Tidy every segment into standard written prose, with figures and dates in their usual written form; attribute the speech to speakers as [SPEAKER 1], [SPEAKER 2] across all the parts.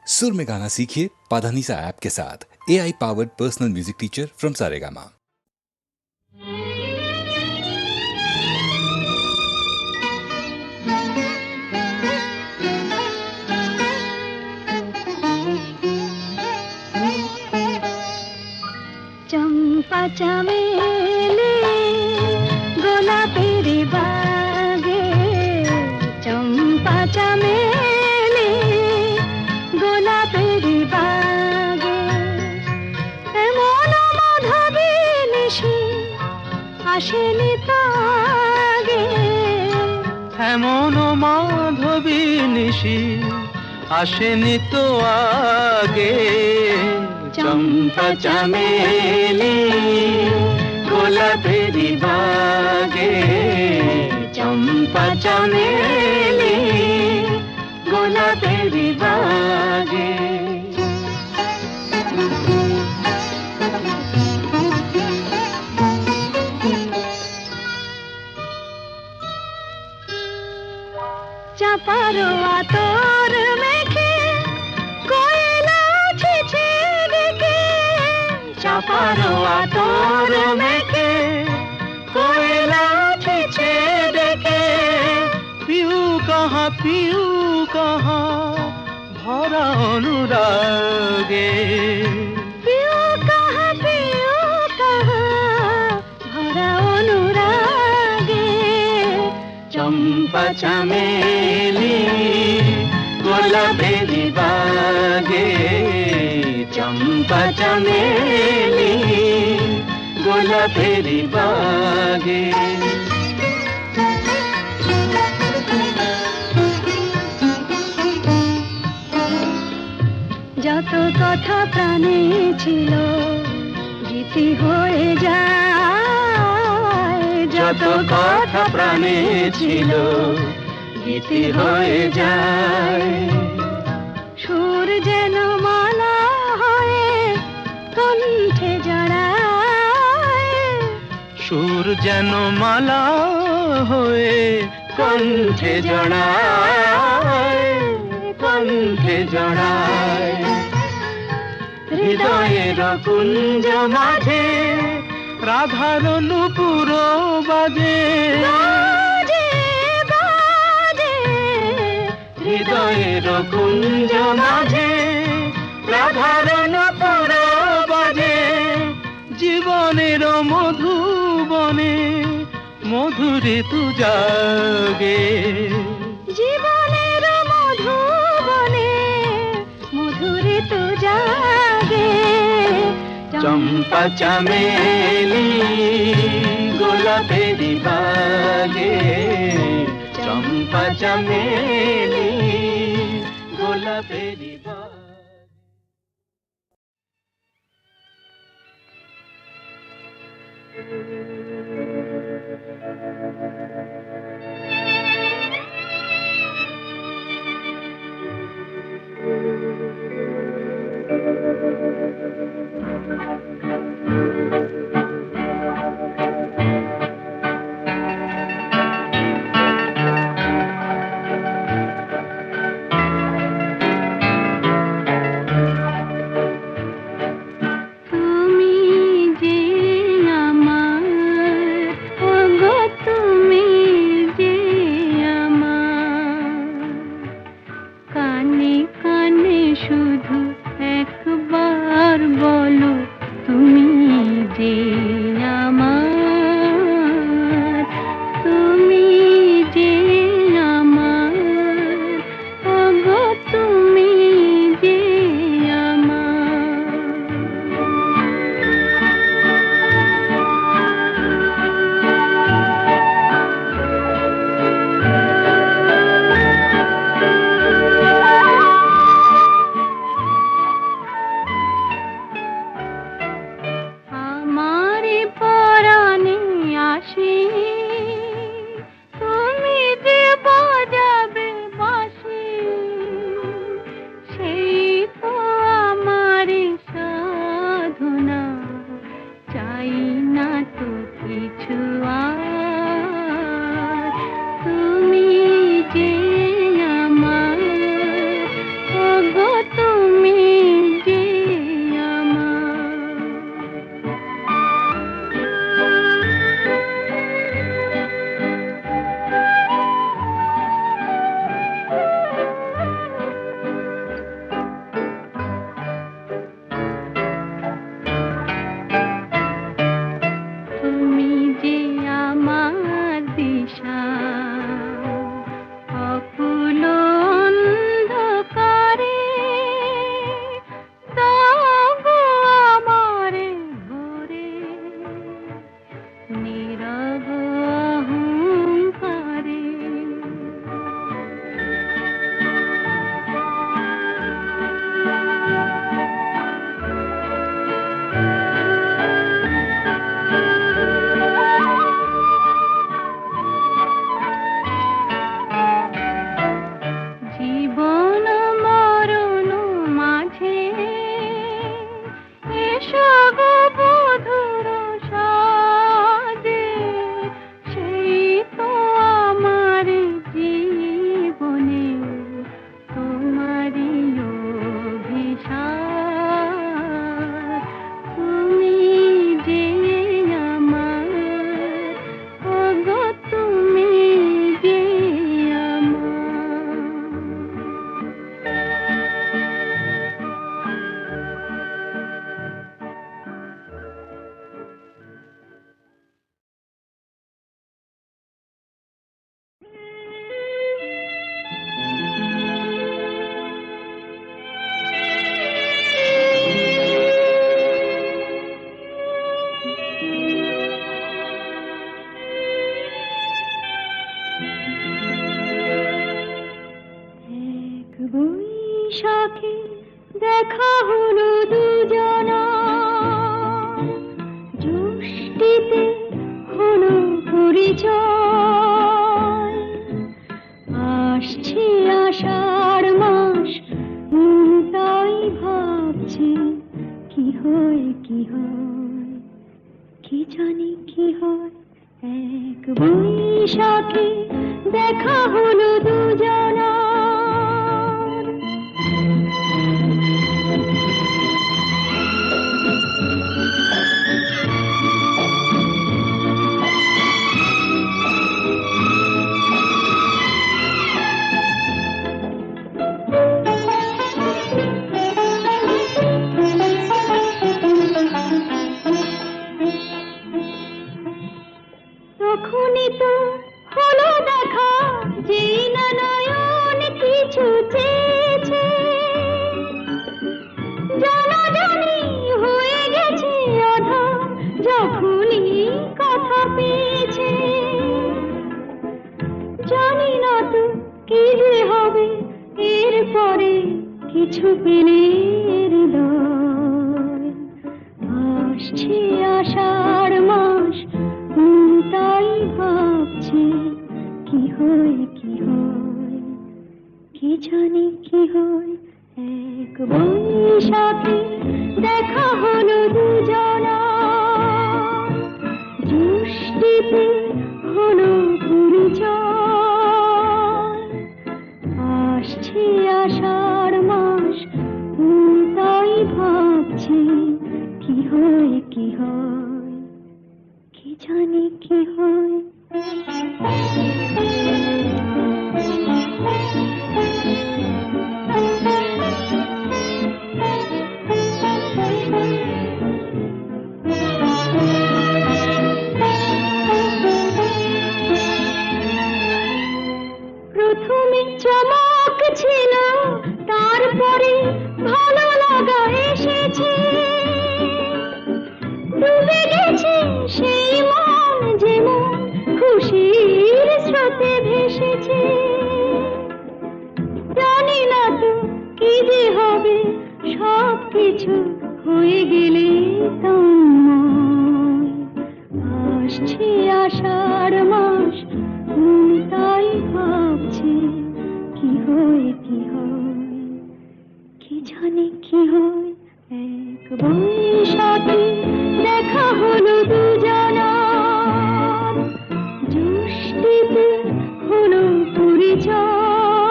[SPEAKER 1] सुर में गाना सीखिए पाधानीसा ऐप के साथ। AI powered personal music teacher from Saregama.
[SPEAKER 2] चंपा चमेली गोलापेर बागे, चंपा चमेली गोलापेर बागे, एमन माधबी निশি আসেনি তো আগে,
[SPEAKER 3] এমন মাধবী নিশি আসেনি তো আগে। চম্পা চামেলি গোলাপের বাগে, চম্পা চামেলি গোলাপের বাগে।
[SPEAKER 2] চাপার আতর মেখে কোয়েলা ছেছে ডেকে,
[SPEAKER 3] চাপার আতর মেখে কোয়েলা ছেছে ডেকে, পিউ কাহা ভরা অনুরাগে।
[SPEAKER 2] পিউ কাহা ভরা অনুরাগে।
[SPEAKER 3] চম্পা চামেলি গোলাপের বাগে, চম্পা চামেলি গোলাপের বাগে।
[SPEAKER 2] যত কথা প্রাণে ছিল গীতি হয়ে যায়,
[SPEAKER 3] যত কথা প্রাণে ছিল গীতি হয়ে যায়।
[SPEAKER 2] সুর যেন মালা হয়ে কণ্ঠে জড়ায়,
[SPEAKER 3] সুর যেন মালা হয়ে কণ্ঠে জড়ায়, কণ্ঠে জড়ায়। হৃদয়ের কুঞ্জ মাঝে রাধার নূপুর বাজে,
[SPEAKER 2] বাজে বাজে।
[SPEAKER 3] হৃদয়ের কুঞ্জ মাঝে রাধার নূপুর বাজে। জীবনের মধুবনে মধুরে তু জাগে,
[SPEAKER 2] জীবনের মধুবনে মধুরে তো জাগে।
[SPEAKER 3] চম্পা চামেলি গোলাপের বাগে, চম্পা চামেলি গোলাপের বাগে।
[SPEAKER 2] দেখা হলো দুজনা, জুষ্টিতে হলো পরিচয়। আসছে আষাঢ় মাস, তাই ভাবছি কি হয় কি হয়, কি জানি কি হয়। এক বৈশাখে দেখা হলো দুজনা। তখনই তো হলো দেখা, যেই না নয়ন কিছু চেয়েছে। জানাজানি হয়ে গেছে আধার, যখনই কথা পেয়েছে। জানি না তো কি যে হবে এরপরে, কিছু পেলে হৃদয়। আসছে আষাঢ় মাস, তাই ভাবছি কি হয় কি হয়, কি জানি কি হয়। এক বৈশাখে দেখা হলো দুজনা, জুষ্টিতে হলো পরিচয়। আসছে আষাঢ় মাস, তাই ভাবছি কি হয় কি হয়, কি জানি কি হয়। প্রথমে চমক ছিল, তারপরে ভালো লাগা এসেছে। ডুবে গেছে সেই মন, যেমন খুশির স্রোতে ভেসেছে। জানি না তো কি যে হবে, সব কিছু হয়ে গেলে তোমায়। আসছে আষাঢ় মাস, তাই ভাবছি কি হয় কি হয়, কি জানি কি হয়। এক বৈশাখে দেখা হলো দুজনা, জুষ্টিতে হলো পরিচয়।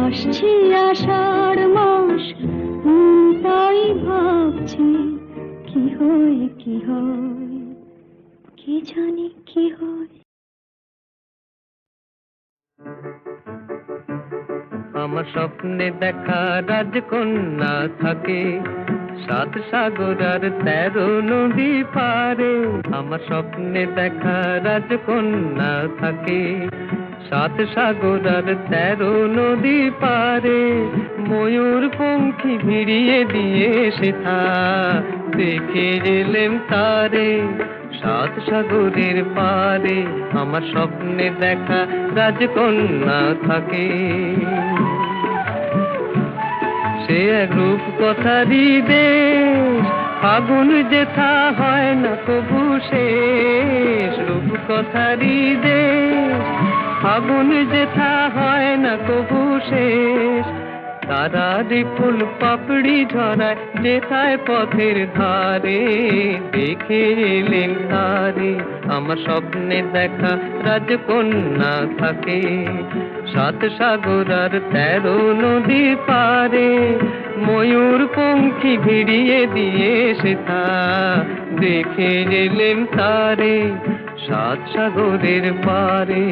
[SPEAKER 2] আসছে আষাঢ় মাস, তাই ভাবছি কি হয় কি হয়, কি জানি কি হয়।
[SPEAKER 3] আমার স্বপ্নে দেখা রাজকন্যা থাকে, সাত সাগর আর 13 নদী পারে। আমার স্বপ্নে দেখা রাজকন্যা থাকে, সাত সাগর আর 13 নদী পারে। ময়ূর পঙ্খী ভিড়িয়ে দিয়ে সেথা দেখে এলেম তারে, সাত সাগরের পারে। আমার স্বপ্নে দেখা রাজকন্যা থাকে। সে এক রূপ কথারই দেশ, ফাগুন যেথা হয় না কবু শেষ। রূপ কথারই দেশ, ফাগুন যেথা হয় না কবু শেষ। তারারি ফুল পাপড়ি ঝরায় যেথায় পথের ধারে, দেখে এলেন তারে। আমার স্বপ্নে দেখা রাজকন্যা থাকে, সাত সাগর আর 13 নদী পারে। ময়ূর পঙ্খী ভিড়িয়ে দিয়ে সেথা দেখে এলেন তারে, সাত সাগরের পারে।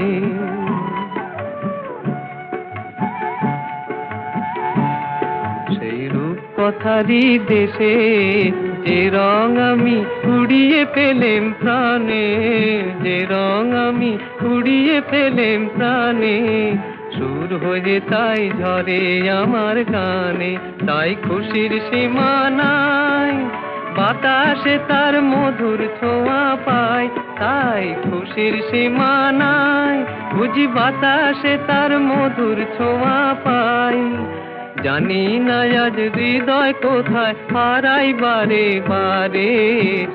[SPEAKER 3] সেই রূপ কথারই দেশে যে রং আমি কুড়িয়ে পেলেম প্রাণে, যে রং আমি কুড়িয়ে পেলেম প্রাণে। সুর হয়ে তাই ঝরে আমার গানে, তাই খুশির সীমা নাই। বাতাসে তার মধুর ছোঁয়া পাই, তাই খুশির সীমা নাই। বুঝি বাতাসে তার মধুর ছোঁয়া পাই। জানি না আজ হৃদয় কোথায় হারাই বারে বারে।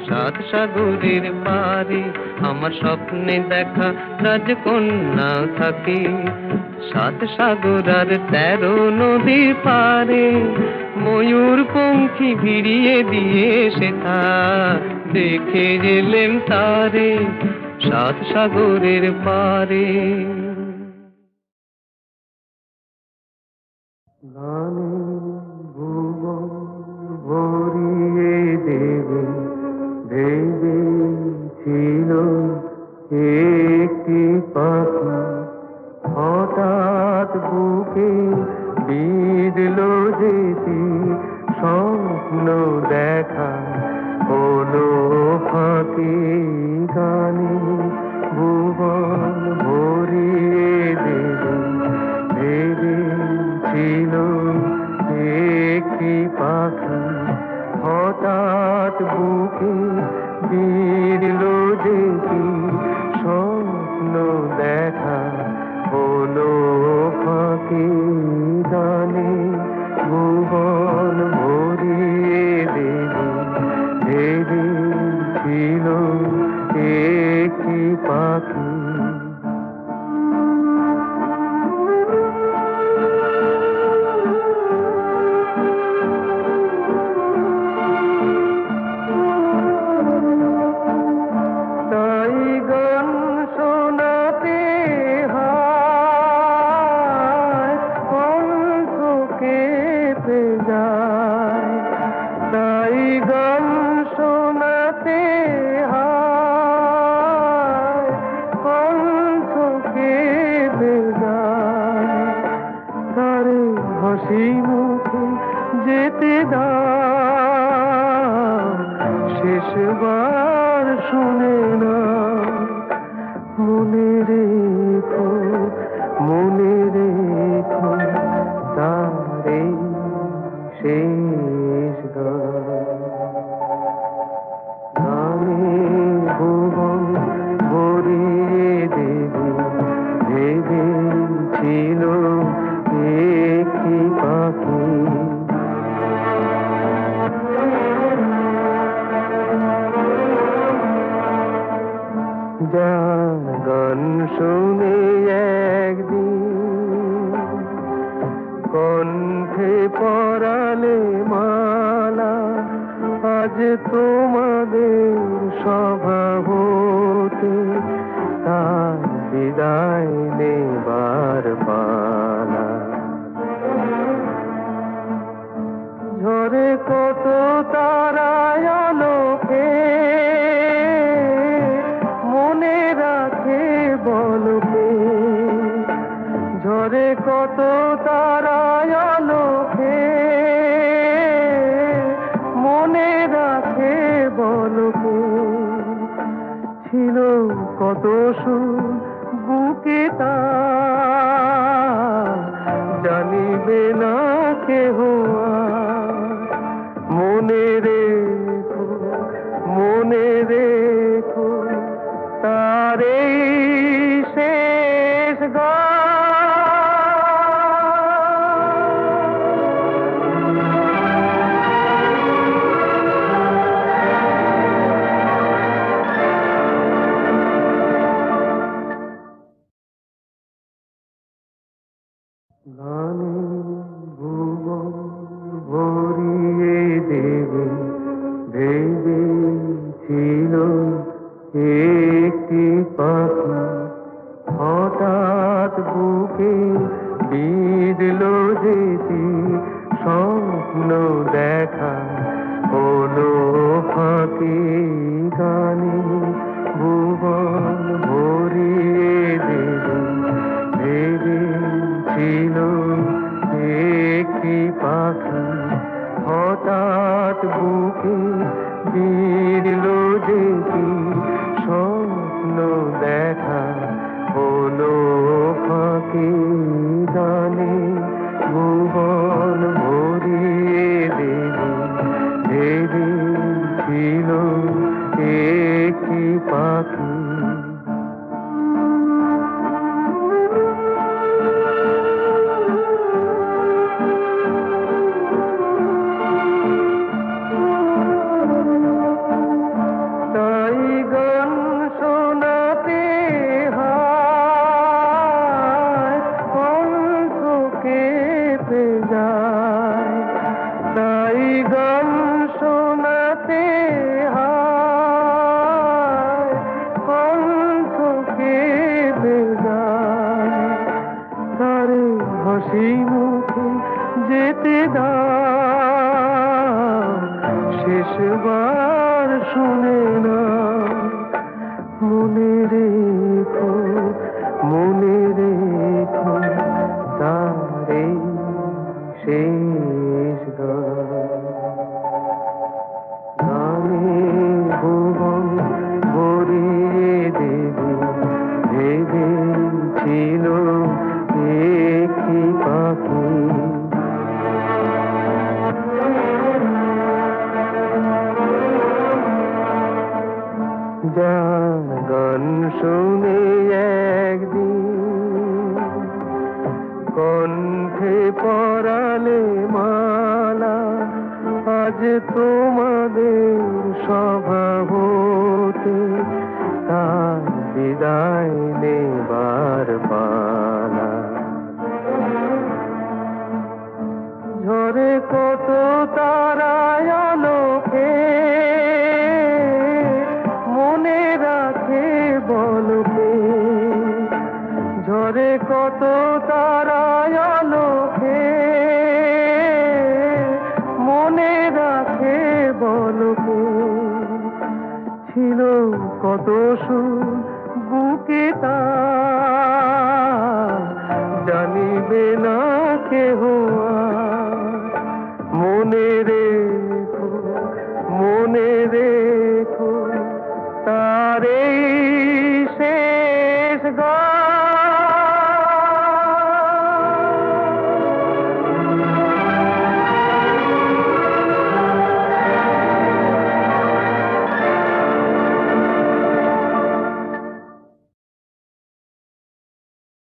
[SPEAKER 3] সাত সাগরের পারে আমার স্বপ্নে দেখা রাজকন্যা থাকে। সাত সাগর আর 13 নদীর পারে ময়ূর পঙ্খী ভিড়িয়ে দিয়ে সেথা দেখে গেলেম তারে সাত সাগরের পারে। গানে ভুবন ভরিয়ে দেবে ভেবেছিল একটি পাখি, হঠাৎ বুকে বিঁধল যেতি স্বপ্ন দেখা হলো ফাঁকি। গানে ভুবন ভরিয়ে দেবে ভেবেছিল একটি পাখি, হঠাৎ বুকে বিঁধল যেতি স্বপ্ন দেখা হলো ফাঁকি। গানে ভুবন ভরিয়ে দেবে ভেবেছিল একটি পাখি। হাসি মুখে যেতে দাও শেষবার শুনে না। মনে রেখো তারে শেষ গানে ভুবন ভরিয়ে দেবে ভেবেছিল একটি পাখি। গান শুনে একদিন কণ্ঠে পরালে মালা, আজ তোমাদের স্বভাবতে তার বিদায় নেবার পালা। ঝরে কত তারায় আলোকে মনে রাখে বলকে, ঝরে কত তারায় আলোকে মনে রাখে বলকে। ছিল কত সুর বুকে তার জানিবে না কেহ আর। মনে রেখো তার এই শেষ গান। গানে ভুবন ভরিয়ে দেবে ভেবেছিল একটি পাখি, হঠাৎ বুকে বিঁধল যেতি স্বপ্ন দেখা হলো ফাঁকি। গানে ভুবন ভরিয়ে দেবে ভেবেছিল একটি পাখি, হঠাৎ বুকে বিঁধল যেতি স্বপ্ন দেখা হলো ফাঁকি। গানে ভুবন ভরিয়ে দেবে ভেবেছিল একটি পাখি। কেঁপে যায়, তাই গান শোনাতে হয়, কণ্ঠ কেঁপে যায়। তারে হাসি মুখে যেতে দাও, শেষবার শুনে না। মনে রেখো, মনে রেখো তারে শেষ গান। গানে ভুবন ভরিয়ে দেবে ভেবেছিল একটি পাখি। যার গান শুনে একদিন কণ্ঠে পরালে মালা, আজ তোমাদের স্বভাবতে তার বিদায় নেবার পালা। ঝরে কত তারায় আলোকে, মনে রাখে বলকে। ঝরে কত তারায় আলোকে, মনে রাখে বলকে। ছিল কত সুর